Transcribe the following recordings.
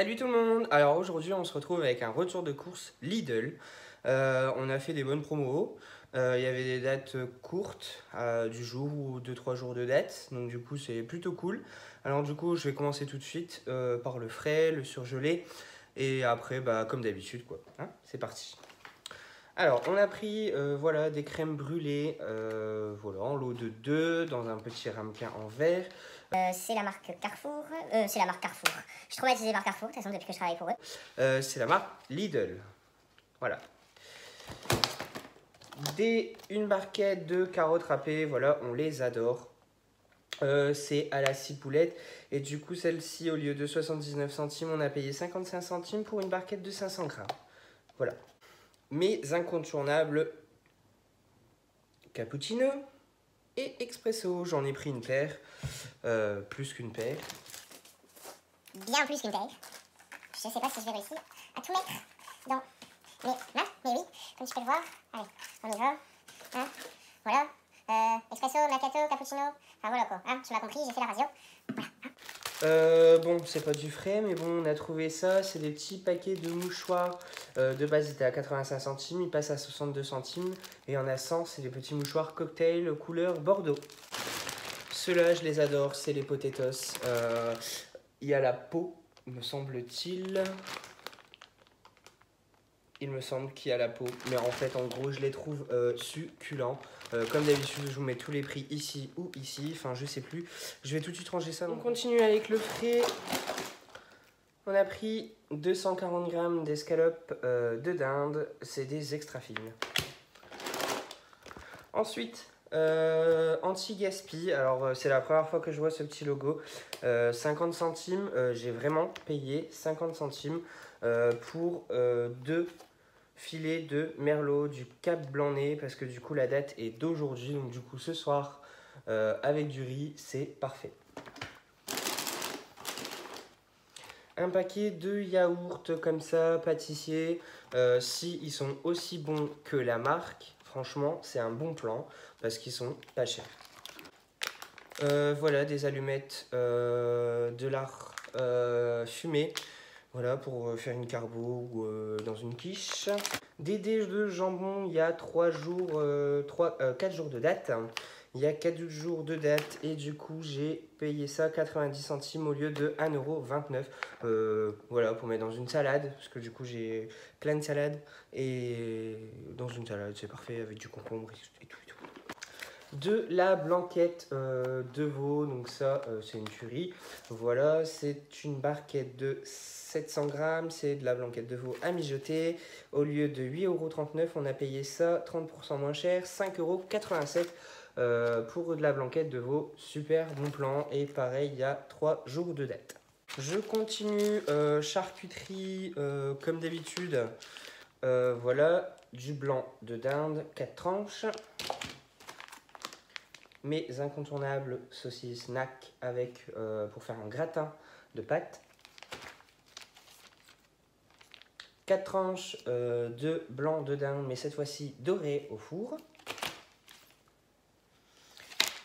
Salut tout le monde! Alors aujourd'hui on se retrouve avec un retour de course Lidl. On a fait des bonnes promos. Il y avait des dates courtes, du jour ou 2-3 jours de date. Donc du coup c'est plutôt cool. Alors du coup je vais commencer tout de suite par le frais, le surgelé. Et après bah, comme d'habitude quoi. Hein, c'est parti. Alors on a pris voilà, des crèmes brûlées voilà, en lot de 2 dans un petit ramequin en verre. C'est la marque Carrefour. C'est la marque Carrefour. Je suis traumatisée par Carrefour, de toute façon, depuis que je travaille pour eux. C'est la marque Lidl. Voilà. Une barquette de carottes râpées, voilà, on les adore. C'est à la ciboulette. Et du coup, celle-ci, au lieu de 79 centimes, on a payé 55 centimes pour une barquette de 500 grammes. Voilà. Mes incontournables, cappuccino et expresso. J'en ai pris une paire, plus qu'une paire. Bien plus qu'une paire. Je sais pas si je vais réussir à tout mettre dans mes mains, mais oui, comme tu peux le voir. Allez, on y va. Hein, voilà. Espresso, macchiato, cappuccino. Enfin voilà quoi. Hein, tu m'as compris, j'ai fait la radio. Voilà. Bon, c'est pas du frais, mais bon, on a trouvé ça. C'est des petits paquets de mouchoirs. De base, ils étaient à 85 centimes. Ils passent à 62 centimes. Et on a 100, c'est des petits mouchoirs cocktail couleur Bordeaux. Ceux-là, je les adore. C'est les potatoes. Il y a la peau, me semble-t-il. Il me semble qu'il y a la peau. Mais en fait, en gros, je les trouve succulents. Comme d'habitude, je vous mets tous les prix ici ou ici. Enfin, je sais plus. Je vais tout de suite ranger ça. On continue avec le frais. On a pris 240 grammes d'escalopes de dinde. C'est des extra fines. Ensuite, anti-gaspi. Alors, c'est la première fois que je vois ce petit logo. 50 centimes. J'ai vraiment payé 50 centimes pour 2 filets de merlot du Cap Blanc-Nez. Parce que du coup, la date est d'aujourd'hui. Donc, du coup, ce soir, avec du riz, c'est parfait. Un paquet de yaourts comme ça, pâtissier. Si ils sont aussi bons que la marque, franchement, c'est un bon plan parce qu'ils sont pas chers. Voilà, des allumettes de lard fumé. Voilà, pour faire une carbo ou dans une quiche. Des dés de jambon, il y a 4 jours de date. Il y a 4 jours de date et du coup j'ai payé ça 90 centimes au lieu de 1,29 €. Voilà, pour mettre dans une salade, parce que du coup j'ai plein de salades. Et dans une salade, c'est parfait avec du concombre et tout. De la blanquette de veau, donc ça c'est une tuerie. Voilà, c'est une barquette de 700 grammes, c'est de la blanquette de veau à mijoter. Au lieu de 8,39 €, on a payé ça 30% moins cher, 5,87 € pour de la blanquette de veau. Super bon plan, et pareil, il y a 3 jours de date. Je continue, charcuterie comme d'habitude. Voilà, du blanc de dinde, 4 tranches. Mes incontournables saucisses snack avec, pour faire un gratin de pâtes. 4 tranches de blanc de dinde, mais cette fois-ci doré au four.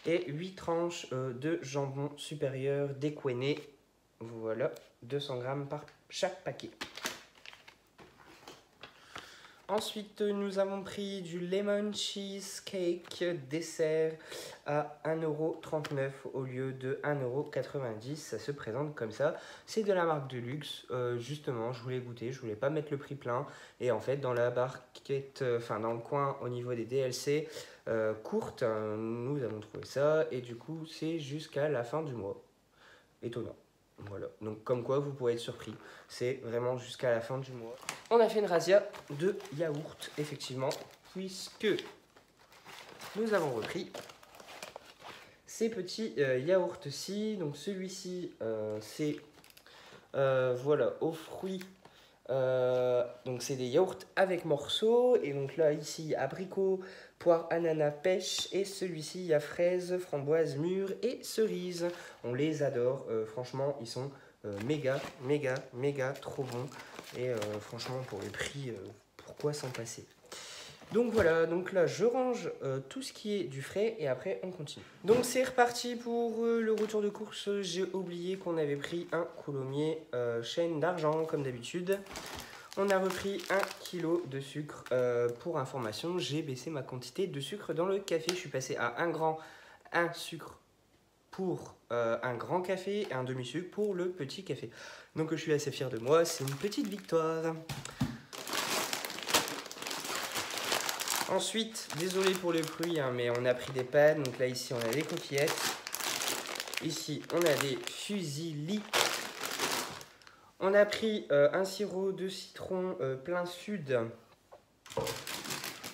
Et 8 tranches de jambon supérieur décoiné. Voilà, 200 grammes par chaque paquet. Ensuite, nous avons pris du lemon cheesecake dessert à 1,39 € au lieu de 1,90 €. Ça se présente comme ça. C'est de la marque de luxe. Justement, je voulais goûter, je voulais pas mettre le prix plein. Et en fait, dans la barquette, enfin dans le coin au niveau des DLC courtes, nous avons trouvé ça. Et du coup, c'est jusqu'à la fin du mois. Étonnant. Voilà, donc comme quoi vous pouvez être surpris, c'est vraiment jusqu'à la fin du mois. On a fait une razzia de yaourt, effectivement, puisque nous avons repris ces petits yaourts-ci. Donc celui-ci, c'est voilà, aux fruits. Donc c'est des yaourts avec morceaux. Et donc là, ici, abricot, poire, ananas, pêche. Et celui-ci, il y a fraise, framboise, mûre et cerise. On les adore. Franchement, ils sont méga trop bons. Et franchement, pour les prix, pourquoi s'en passer? Donc voilà, donc là je range tout ce qui est du frais et après on continue. Donc c'est reparti pour le retour de course. J'ai oublié qu'on avait pris un coulommiers chêne d'argent comme d'habitude. On a repris 1 kg de sucre. Pour information, j'ai baissé ma quantité de sucre dans le café. Je suis passé à 1 sucre pour un grand café et un demi-sucre pour le petit café. Donc je suis assez fier de moi, c'est une petite victoire. Ensuite, désolé pour le bruit, hein, mais on a pris des pâtes. Donc là, ici, on a des coquillettes. Ici, on a des fusilli. On a pris un sirop de citron plein sud.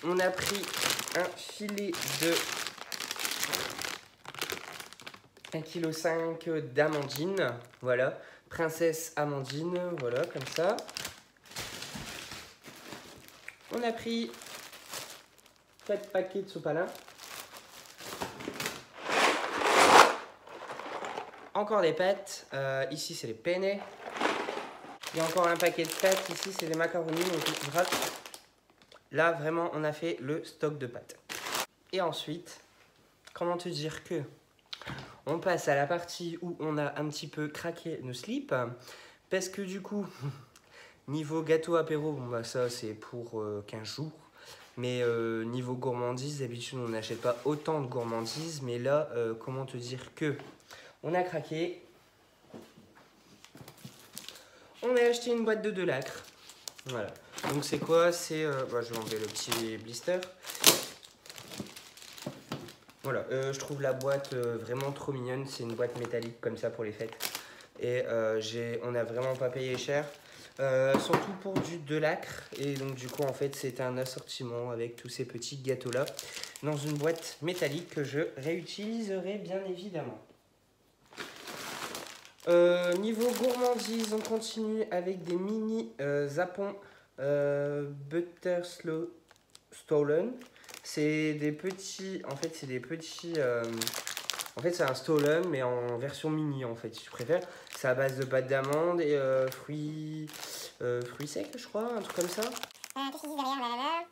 On a pris un filet de 1,5 kg d'amandine. Voilà, princesse amandine, voilà, comme ça. On a pris 4 paquets de sopalin. Encore des pâtes. Ici, c'est les penne. Il y a encore un paquet de pâtes. Ici, c'est les macaronis. Donc, là, vraiment, on a fait le stock de pâtes. Et ensuite, comment te dire que on passe à la partie où on a un petit peu craqué nos slips. Parce que du coup, niveau gâteau apéro, bon, bah, ça, c'est pour 15 jours. Mais niveau gourmandise, d'habitude on n'achète pas autant de gourmandise. Mais là, comment te dire que on a craqué. On a acheté une boîte de Delacre. Voilà. Donc c'est quoi? C'est... bah, je vais enlever le petit blister. Voilà. Je trouve la boîte vraiment trop mignonne. C'est une boîte métallique comme ça pour les fêtes. Et on n'a vraiment pas payé cher. Surtout pour du Delacre. Et donc du coup en fait c'est un assortiment avec tous ces petits gâteaux là dans une boîte métallique que je réutiliserai bien évidemment. Niveau gourmandise, on continue avec des mini Zapon Butter Stolen. C'est des petits, en fait c'est des petits, en fait c'est un Stolen mais en version mini en fait si tu préfères. C'est à base de pâte d'amande et fruits secs je crois, un truc comme ça. Qu'est-ce qu'ils disent derrière, blablabla.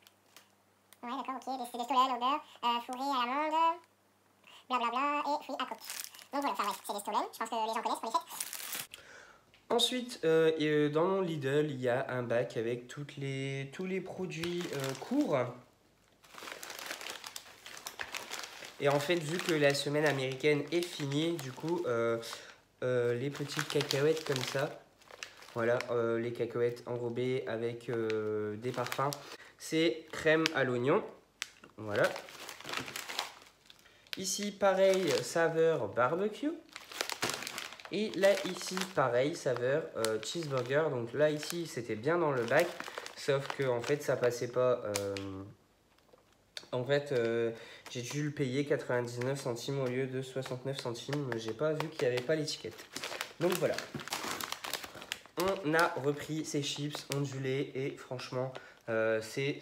Ouais d'accord, ok, c'est des Stolen au beurre, fourrés à l'amande, blablabla, et fruits à coque. Donc voilà, enfin bref, c'est des Stolen, je pense que les gens connaissent pour les fêtes. Ensuite, dans mon Lidl, il y a un bac avec tous les produits courts. Et en fait, vu que la semaine américaine est finie, du coup, les petites cacahuètes comme ça, voilà, les cacahuètes enrobées avec des parfums, c'est crème à l'oignon, voilà. Ici, pareil, saveur barbecue. Et là, ici, pareil, saveur cheeseburger. Donc là, ici, c'était bien dans le bac. Sauf que, en fait, ça passait pas... En fait, j'ai dû le payer 99 centimes au lieu de 69 centimes. J'ai pas vu qu'il n'y avait pas l'étiquette. Donc voilà. On a repris ces chips ondulés. Et franchement, c'est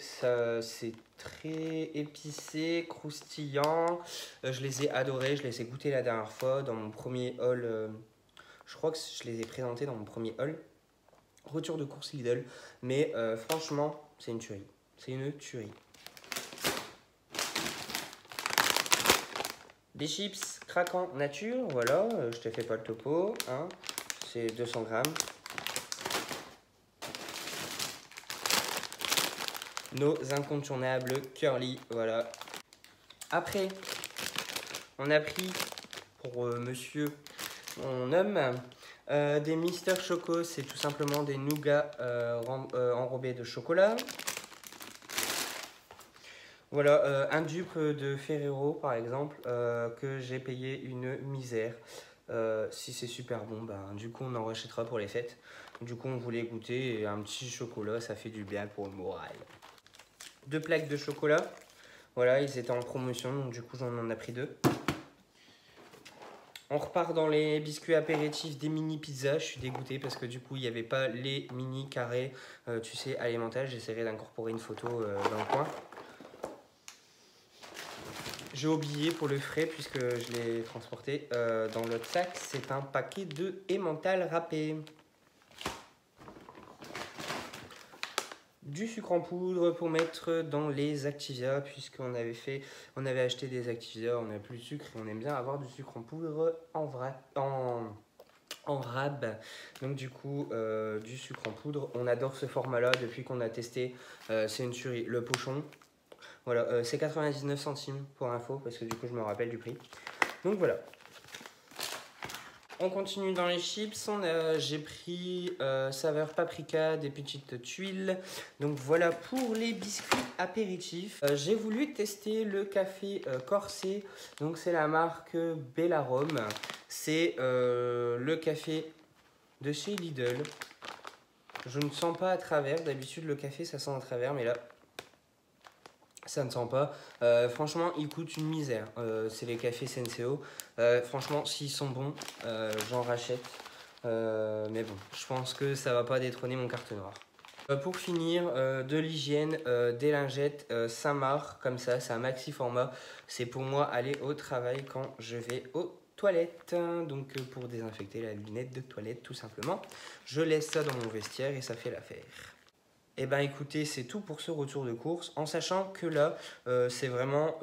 très épicé, croustillant. Je les ai adorés. Je les ai goûtés la dernière fois dans mon premier haul... Je crois que je les ai présentés dans mon premier haul. Retour de course Lidl. Mais franchement, c'est une tuerie. C'est une tuerie. Des chips craquant nature. Voilà, je te fais pas le topo. Hein. C'est 200 grammes. Nos incontournables curly. Voilà. Après, on a pris pour monsieur... mon homme, des Mister Choco, c'est tout simplement des nougats enrobés de chocolat. Voilà, un dupe de Ferrero par exemple, que j'ai payé une misère. Si c'est super bon, ben, du coup on en rachètera pour les fêtes. Du coup on voulait goûter et un petit chocolat, ça fait du bien pour le moral. 2 plaques de chocolat, voilà, ils étaient en promotion, donc du coup j'en en ai pris 2. On repart dans les biscuits apéritifs des mini pizzas. Je suis dégoûté parce que du coup, il n'y avait pas les mini carrés, tu sais, alimentaires. J'essaierai d'incorporer une photo dans le coin. J'ai oublié pour le frais puisque je l'ai transporté dans l'autre sac. C'est un paquet de emmental râpé. du sucre en poudre pour mettre dans les Activia, puisqu'on avait acheté des Activia, on n'a plus de sucre et on aime bien avoir du sucre en poudre en rab. Donc du coup, du sucre en poudre. On adore ce format-là depuis qu'on a testé. C'est une tuerie. Le pochon, voilà, c'est 99 centimes pour info, parce que du coup, je me rappelle du prix. Donc voilà. On continue dans les chips, j'ai pris saveur paprika, des petites tuiles. Donc voilà pour les biscuits apéritifs. J'ai voulu tester le café corsé. Donc c'est la marque Bellarome. C'est le café de chez Lidl. Je ne sens pas à travers. D'habitude le café ça sent à travers, mais là ça ne sent pas. Franchement, ils coûtent une misère. C'est les cafés Senseo. Franchement, s'ils sont bons, j'en rachète. Mais bon, je pense que ça va pas détrôner mon carte noire. Pour finir, de l'hygiène, des lingettes Saint-Marc, comme ça, c'est un maxi format. C'est pour moi aller au travail quand je vais aux toilettes. Donc pour désinfecter la lunette de toilette, tout simplement. Je laisse ça dans mon vestiaire et ça fait l'affaire. Et ben écoutez, c'est tout pour ce retour de course, en sachant que là, c'est vraiment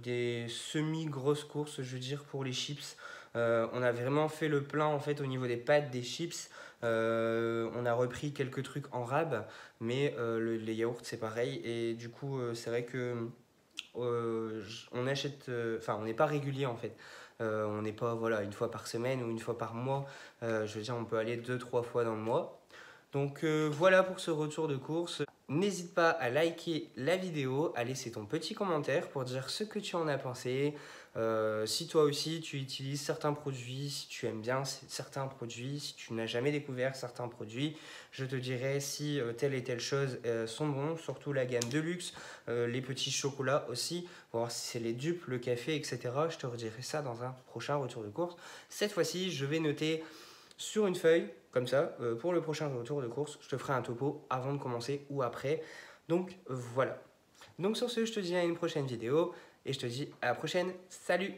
des semi-grosses courses, je veux dire, pour les chips. On a vraiment fait le plein en fait au niveau des pâtes, des chips. On a repris quelques trucs en rab, mais les yaourts c'est pareil. Et du coup, c'est vrai que on achète, enfin on n'est pas régulier en fait. On n'est pas voilà, une fois par semaine ou une fois par mois. Je veux dire, on peut aller 2-3 fois dans le mois. Donc voilà pour ce retour de course. N'hésite pas à liker la vidéo, à laisser ton petit commentaire pour dire ce que tu en as pensé. Si toi aussi tu utilises certains produits, si tu aimes bien certains produits, si tu n'as jamais découvert certains produits, je te dirai si telle et telle chose sont bons, surtout la gamme de luxe, les petits chocolats aussi, pour voir si c'est les dupes, le café, etc. Je te redirai ça dans un prochain retour de course. Cette fois-ci, je vais noter sur une feuille, comme ça, pour le prochain retour de course, je te ferai un topo avant de commencer ou après. Donc voilà. Donc sur ce, je te dis à une prochaine vidéo et je te dis à la prochaine. Salut!